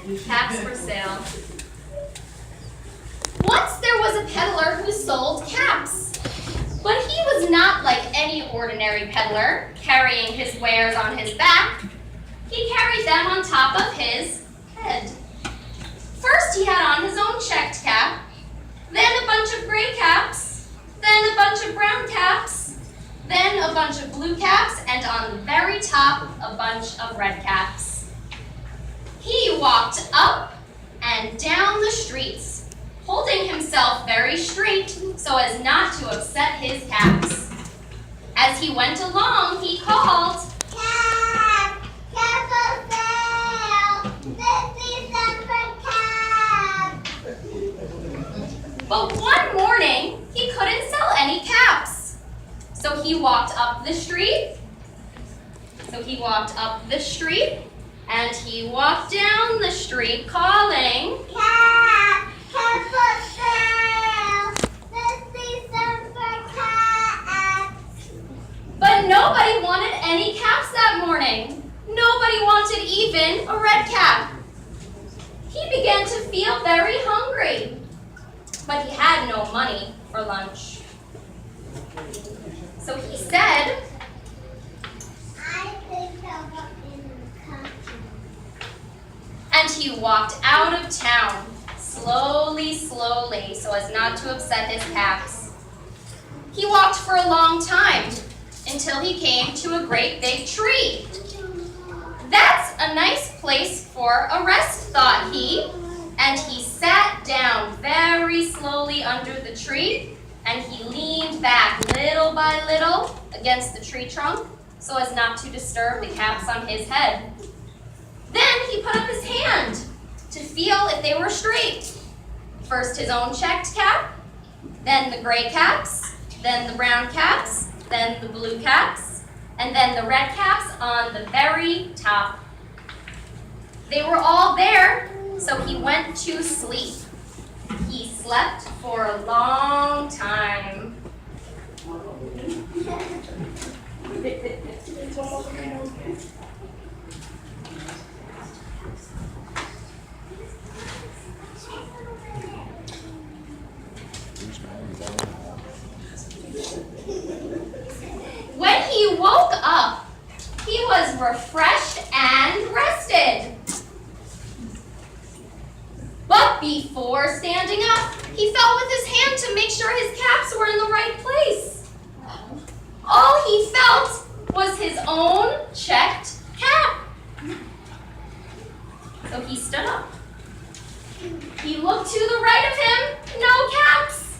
Caps for sale. Once there was a peddler who sold caps. But he was not like any ordinary peddler, carrying his wares on his back. He carried them on top of his head. First he had on his own checked cap, then a bunch of gray caps, then a bunch of brown caps, then a bunch of blue caps, and on the very top, a bunch of red caps. He walked up and down the streets, holding himself very straight so as not to upset his caps. As he went along, he called, "Cap! Cap for sale! 50 cents per cap!" But one morning, he couldn't sell any caps. So he walked up the street, and he walked down the street calling, "Cap! Cap for sale! 50 cents per cap!" but nobody wanted any caps that morning. Nobody wanted even a red cap. He began to feel very hungry, but he had no money for lunch. So he said, "I think I'll go in the country." and he walked out of town, slowly, so as not to upset his caps. He walked for a long time, until he came to a great big tree. That's a nice place for a rest, thought he, and he sat down very slowly under the tree, and he leaned back little by little against the tree trunk so as not to disturb the caps on his head. Then he put up his hand to feel if they were straight. First his own checked cap, then the gray caps, then the brown caps, then the blue caps, and then the red caps on the very top. They were all there, so he went to sleep. He slept for a long time. When he woke up, he was refreshed and rested. But before standing up, he felt with his hand to make sure his caps were in the right place. All he felt was his own checked cap. So he stood up. He looked to the right of him, no caps.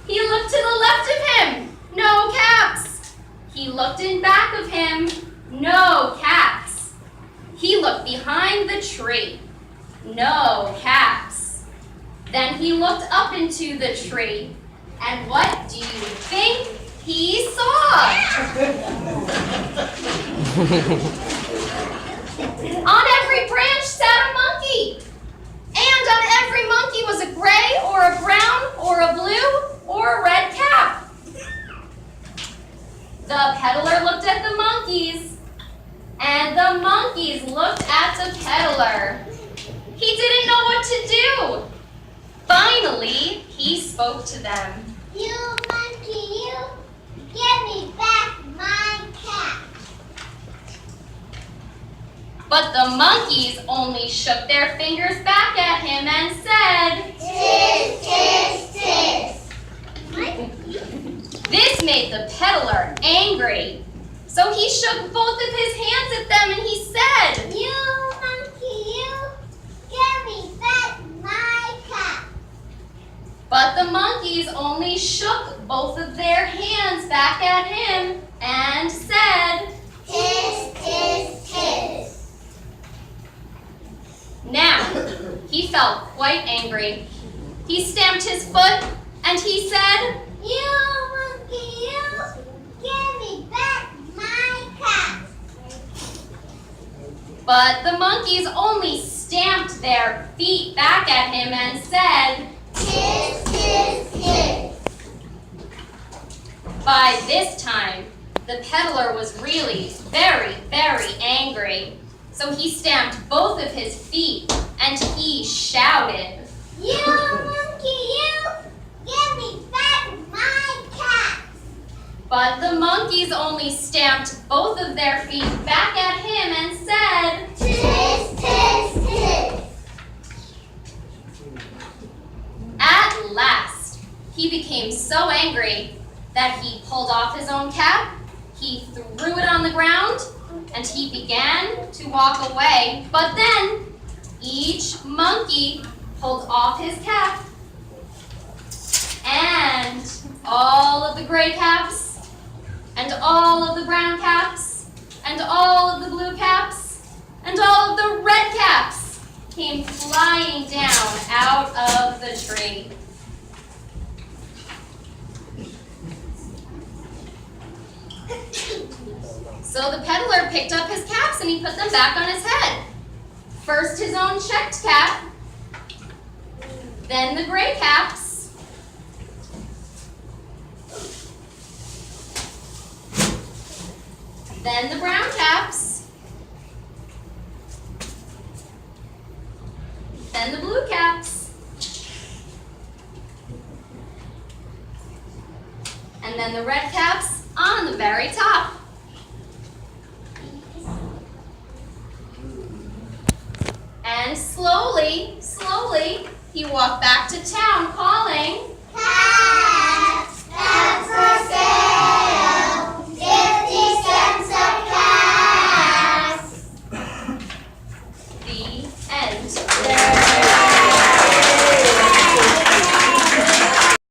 He looked to the left of him, no caps. He looked in back of him, no caps. He looked behind the tree, no caps. Then he looked up into the tree, and what do you think he saw? On every branch sat a monkey, and on every monkey was a gray or a brown or a blue or a red cap. The peddler looked at the monkeys, and the monkeys looked at the peddler. He didn't know what to do. Finally, he spoke to them. "You monkey, you! Give me back my cap!" But the monkeys only shook their fingers back at him and said, "Tis, tis, tis!" This made the peddler angry. So he shook both of his hands at them and he said, "You monkey, you! Give me back my cap!" but the monkeys only shook both of their hands back at him and said, "Tis, tis, tis!" Now, he felt quite angry. He stamped his foot and he said, "You monkey, you! Give me back my cap!" but the monkeys only stamped their feet back at him and said, "Tis, tis, tis!" By this time, the peddler was really very angry. So he stamped both of his feet and both of their feet back at him and said, Tis, tis, tis. at last, he became so angry that he pulled off his own cap, he threw it on the ground, and he began to walk away. But then, each monkey pulled off his cap, and all of the gray caps, and all of the brown caps, and all of the blue caps, and all of the red caps came flying down out of the tree. So the peddler picked up his caps and he put them back on his head. First his own checked cap, then the gray caps, then the brown caps, then the blue caps, and then the red caps on the very top. And slowly, slowly, he walked back to town calling, Cat.